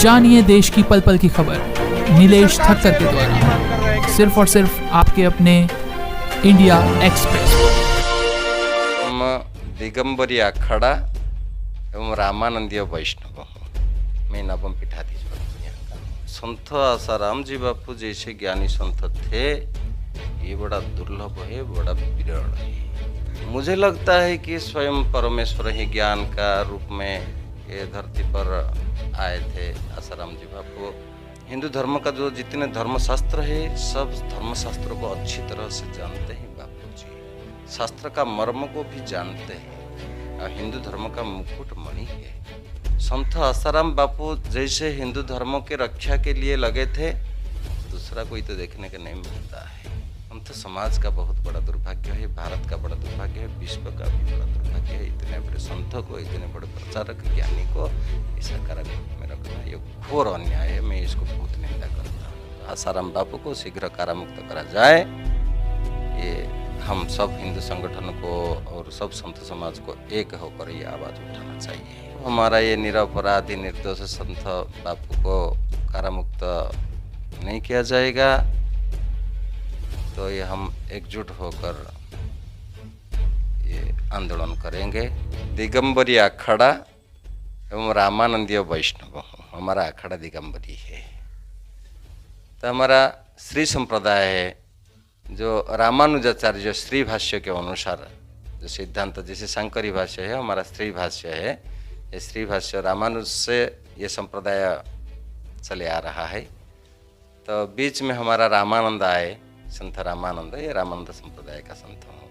जानिए देश की पल पल की खबर नीलेश ठक्कर के द्वारा सिर्फ और सिर्फ आपके अपने इंडिया एक्सप्रेस। हम दिगंबरी अखाड़ा एवं रामानंदीय वैष्णव मैं नवम पीठाधीश्वर संत आसाराम जी बापू जैसे ज्ञानी संत थे, ये बड़ा दुर्लभ है, बड़ा विरल है। मुझे लगता है कि स्वयं परमेश्वर ही ज्ञान का रूप में ये धरती पर आए थे आसाराम जी बापू। हिंदू धर्म का जो जितने धर्मशास्त्र है, सब धर्मशास्त्रों को अच्छी तरह से जानते हैं बापू जी। शास्त्र का मर्म को भी जानते हैं और हिंदू धर्म का मुकुट मणि है। संत आसाराम बापू जैसे हिंदू धर्म के रक्षा के लिए लगे थे, दूसरा कोई तो देखने को नहीं मिलता है। संत समाज का बहुत बड़ा दुर्भाग्य है, भारत का बड़ा दुर्भाग्य है, विश्व का भी बड़ा दुर्भाग्य है। इतने बड़े संतों को, इतने बड़े प्रचारक ज्ञानी को ऐसा कारागृह में रखना ये घोर अन्याय है। मैं इसको बहुत निंदा करता हूँ। आसाराम बापू को शीघ्र कारामुक्त करा जाए, ये हम सब हिंदू संगठन को और सब संत समाज को एक होकर ये आवाज उठाना चाहिए। हमारा ये निरपराधी निर्दोष संत बापू को कारामुक्त नहीं किया जाएगा तो ये हम एकजुट होकर ये आंदोलन करेंगे। दिगंबरी अखाड़ा एवं रामानंदीय वैष्णव हमारा अखाड़ा दिगंबरी है। तो हमारा श्री संप्रदाय है, जो रामानुजाचार्य श्री भाष्य के अनुसार जो सिद्धांत, जैसे शंकरी भाष्य है, हमारा श्री भाष्य है। ये श्री भाष्य रामानुज से ये संप्रदाय चले आ रहा है। तो बीच में हमारा रामानंद आए, संत रामानंद, ये रामानंद संप्रदाय का संत हूँ।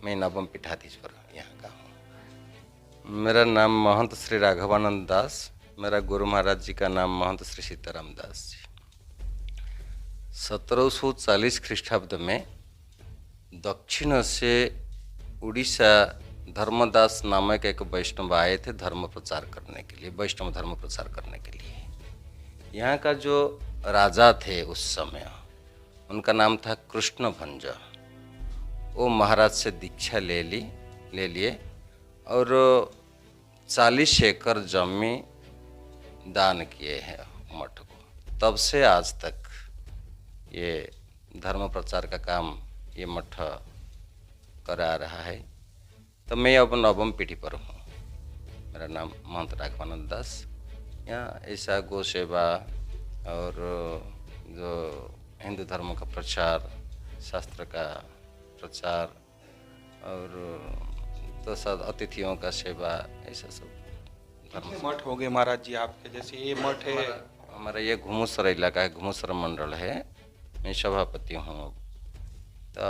मैं नवम पीठाधीश्वर यहाँ का हूँ। मेरा नाम महंत श्री राघवानंद दास, मेरा गुरु महाराज जी का नाम महंत श्री सीताराम दास जी। 1740 ख्रीष्टाब्द में दक्षिण से उड़ीसा धर्मदास नामक एक वैष्णव आए थे धर्म प्रचार करने के लिए, वैष्णव धर्म प्रचार करने के लिए। यहाँ का जो राजा थे उस समय, उनका नाम था कृष्ण भंज। वो महाराज से दीक्षा ले लिए और 40 एकड़ जमी दान किए हैं मठ को। तब से आज तक ये धर्म प्रचार का काम ये मठ करा रहा है। तो मैं अब नवम पीढ़ी पर हूँ। मेरा नाम महंत राघवानंद दास। यहाँ ऐसा गौ सेवा और जो हिंदू धर्म का प्रचार, शास्त्र का प्रचार और तो सब अतिथियों का सेवा, ऐसा सब धर्म। मठ हो गए महाराज जी आपके, जैसे ये मठ है हमारा ये घुमुसर इलाका है, घुमुसर मंडल है। मैं सभापति हूँ। तो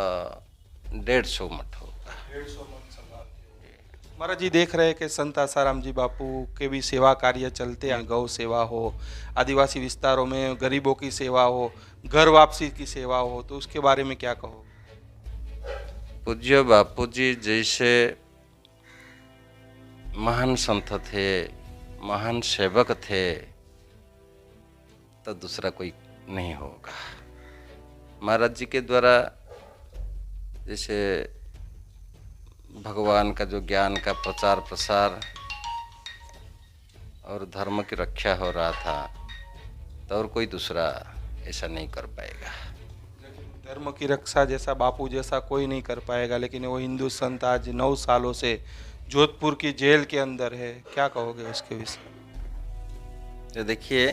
150 मठ होगा। 150 मठ महाराज जी देख रहे हैं कि संत आसाराम जी बापू के भी सेवा कार्य चलते हैं। गौ सेवा हो, आदिवासी विस्तारों में गरीबों की सेवा हो, घर वापसी की सेवा हो, तो उसके बारे में क्या कहो? पूज्य बापू जी जैसे महान संत थे, महान सेवक थे, तो दूसरा कोई नहीं होगा। महाराज जी के द्वारा जैसे भगवान का जो ज्ञान का प्रचार प्रसार और धर्म की रक्षा हो रहा था, तो और कोई दूसरा ऐसा नहीं कर पाएगा। धर्म की रक्षा जैसा बापू जैसा कोई नहीं कर पाएगा, लेकिन वो हिंदू संत आज 9 सालों से जोधपुर की जेल के अंदर है। क्या कहोगे उसके विषय? तो देखिए,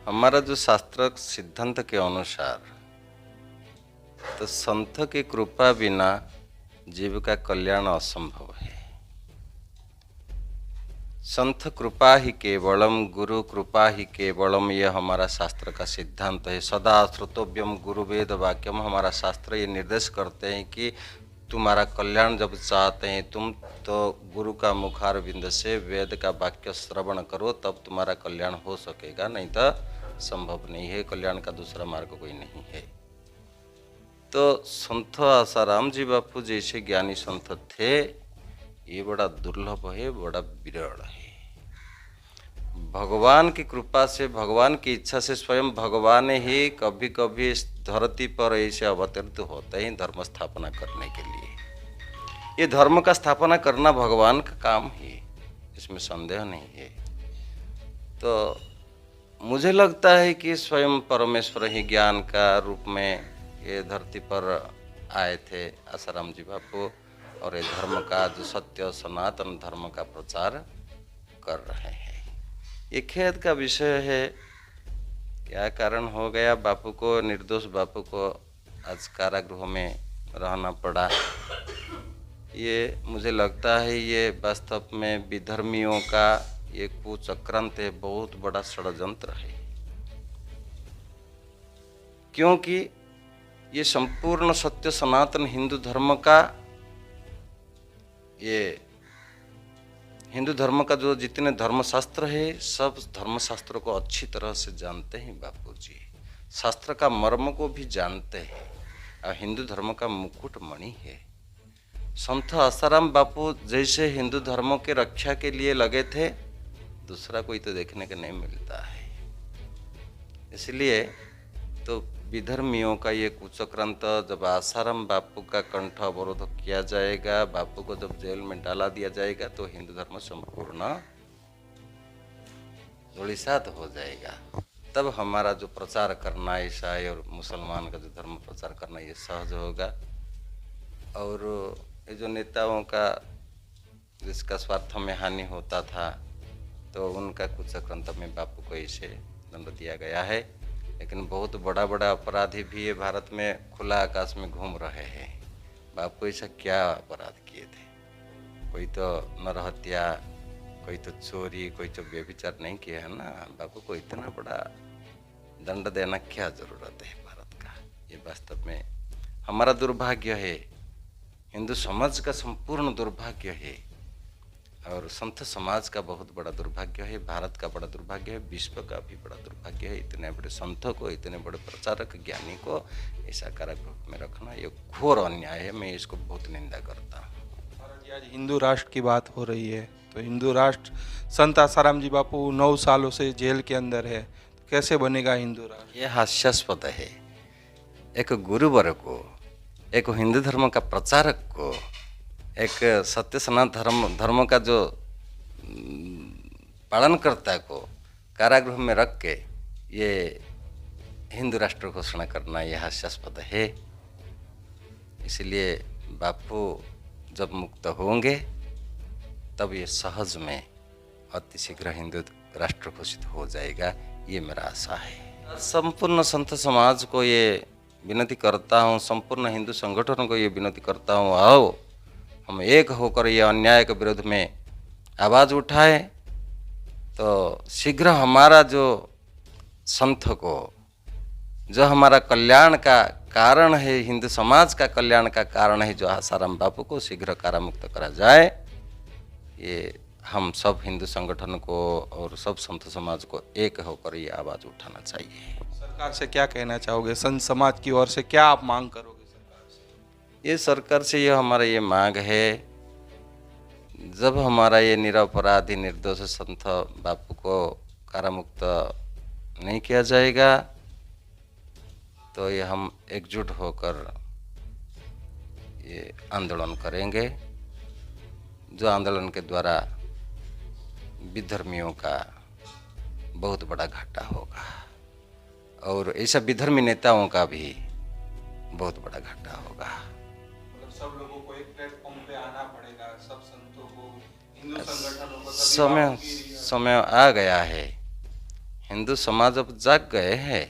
हमारा जो शास्त्र सिद्धांत के अनुसार तो संत की कृपा बिना जीव का कल्याण असंभव है। संत कृपा ही केवलम, गुरु कृपा ही केवलम, यह हमारा शास्त्र का सिद्धांत है। सदा श्रुतव्यम गुरु वेद वाक्यम, हमारा शास्त्र ये निर्देश करते हैं कि तुम्हारा कल्याण जब चाहते हैं तुम, तो गुरु का मुखार बिंद से वेद का वाक्य श्रवण करो, तब तुम्हारा कल्याण हो सकेगा, नहीं तो संभव नहीं है। कल्याण का दूसरा मार्ग कोई नहीं है। तो संत आसाराम जी बापू जैसे ज्ञानी संत थे, ये बड़ा दुर्लभ है, बड़ा विरल है। भगवान की कृपा से, भगवान की इच्छा से स्वयं भगवान ही कभी कभी इस धरती पर ऐसे अवतरित होते हैं धर्म स्थापना करने के लिए। ये धर्म का स्थापना करना भगवान का काम है, इसमें संदेह नहीं है। तो मुझे लगता है कि स्वयं परमेश्वर ही ज्ञान का रूप में ये धरती पर आए थे आसाराम जी बापू, और ये धर्म का जो सत्य सनातन धर्म का प्रचार कर रहे हैं। ये खेद का विषय है, क्या कारण हो गया बापू को, निर्दोष बापू को आज कारागृह में रहना पड़ा। ये मुझे लगता है ये वास्तव में विधर्मियों का ये कुचक्रांत है, बहुत बड़ा षड्यंत्र है, क्योंकि ये संपूर्ण सत्य सनातन हिंदू धर्म का, ये हिंदू धर्म का जो जितने धर्मशास्त्र है सब धर्मशास्त्रों को अच्छी तरह से जानते हैं बापू जी, शास्त्र का मर्म को भी जानते हैं, और हिंदू धर्म का मुकुट मणि है। संत आसाराम बापू जैसे हिंदू धर्मों के रक्षा के लिए लगे थे, दूसरा कोई तो देखने को नहीं मिलता है। इसलिए तो विधर्मियों का ये कुचक्रांत, जब आसाराम बापू का कंठ अवरोध किया जाएगा, बापू को जब जेल में डाला दिया जाएगा, तो हिंदू धर्म संपूर्ण धूलिसात हो जाएगा। तब हमारा जो प्रचार करना ईसाई और मुसलमान का जो धर्म प्रचार करना ये सहज होगा। और ये जो नेताओं का जिसका स्वार्थ में हानि होता था, तो उनका कुचक्रांत में बापू को इसे दंड दिया गया है। लेकिन बहुत बड़ा बड़ा अपराधी भी ये भारत में खुला आकाश में घूम रहे हैं। बापू ऐसा क्या अपराध किए थे? कोई तो नरहत्या, कोई तो चोरी, कोई तो व्यभिचार नहीं किया है ना। बापू को इतना बड़ा दंड देना क्या जरूरत है भारत का? ये वास्तव में हमारा दुर्भाग्य है, हिंदू समाज का संपूर्ण दुर्भाग्य है, और संत समाज का बहुत बड़ा दुर्भाग्य है, भारत का बड़ा दुर्भाग्य है, विश्व का भी बड़ा दुर्भाग्य है। इतने बड़े संतों को, इतने बड़े प्रचारक ज्ञानी को ऐसा कारागृह में रखना ये घोर अन्याय है। मैं इसको बहुत निंदा करता हूँ। आज हिंदू राष्ट्र की बात हो रही है, तो हिंदू राष्ट्र संत आसाराम जी बापू 9 सालों से जेल के अंदर है, तो कैसे बनेगा हिंदू राष्ट्र? यह हास्यास्पद है। एक गुरुवर को, एक हिंदू धर्म का प्रचारक को, एक सत्य सनातन धर्म का जो पालनकर्ता को कारागृह में रख के ये हिंदू राष्ट्र घोषणा करना यह हास्यास्पद है। इसलिए बापू जब मुक्त होंगे तब ये सहज में अति शीघ्र हिंदू राष्ट्र घोषित हो जाएगा, ये मेरा आशा है। संपूर्ण संत समाज को ये विनती करता हूँ, संपूर्ण हिंदू संगठनों को ये विनती करता हूँ, आओ हम एक होकर ये अन्याय के विरोध में आवाज़ उठाएं, तो शीघ्र हमारा जो संत को, जो हमारा कल्याण का कारण है, हिंदू समाज का कल्याण का कारण है, जो आसाराम बापू को शीघ्र कारामुक्त करा जाए। ये हम सब हिंदू संगठन को और सब संत समाज को एक होकर ये आवाज़ उठाना चाहिए। सरकार से क्या कहना चाहोगे? संत समाज की ओर से क्या आप मांग करोगे सरकार से? ये सरकार से ये हमारा ये मांग है, जब हमारा ये निरपराधी निर्दोष संत बापू को कारामुक्त नहीं किया जाएगा, तो ये हम एकजुट होकर ये आंदोलन करेंगे, जो आंदोलन के द्वारा विधर्मियों का बहुत बड़ा घाटा होगा, और ऐसा विधर्मी नेताओं का भी बहुत बड़ा घाटा होगा। मतलब सब लोगों को एक प्लेटफॉर्म पे आना पड़ेगा, सब संतों को, हिंदू संगठनों को। समय आ गया है, हिंदू समाज अब जाग गए हैं।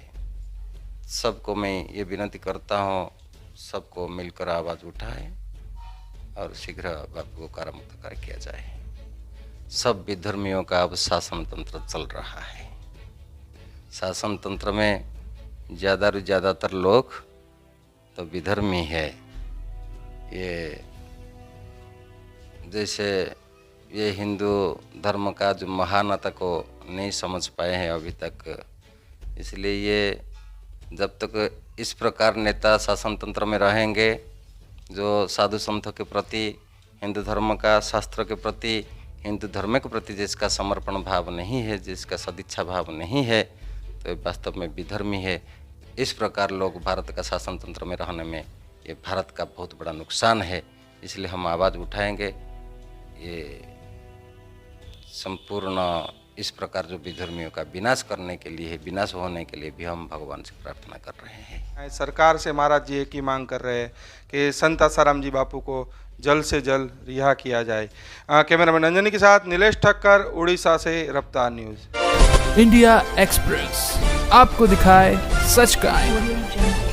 सबको मैं ये विनती करता हूँ, सबको मिलकर आवाज़ उठाए और शीघ्र बापू को कारामुक्त कर किया जाए। सब विधर्मियों का अब शासन तंत्र चल रहा है। शासन तंत्र में ज़्यादातर लोग तो विधर्मी है। ये जैसे ये हिंदू धर्म का जो महानता को नहीं समझ पाए हैं अभी तक, इसलिए ये जब तक इस प्रकार नेता शासन तंत्र में रहेंगे, जो साधु संतों के प्रति, हिंदू धर्म का शास्त्र के प्रति, हिंदू धर्म के प्रति जिसका समर्पण भाव नहीं है, जिसका सदिच्छा भाव नहीं है, तो ये वास्तव में विधर्मी है। इस प्रकार लोग भारत का शासन तंत्र में रहने में ये भारत का बहुत बड़ा नुकसान है। इसलिए हम आवाज़ उठाएंगे। ये संपूर्ण इस प्रकार जो विधर्मियों का विनाश करने के लिए, विनाश होने के लिए भी हम भगवान से प्रार्थना कर रहे हैं। सरकार से महाराज जी एक ही मांग कर रहे हैं कि संत आसाराम जी बापू को जल्द से जल्द रिहा किया जाए। कैमरामैन अंजनी के साथ नीलेश ठक्कर, उड़ीसा से रफ्तार न्यूज़। इंडिया एक्सप्रेस आपको दिखाए सच का आईना।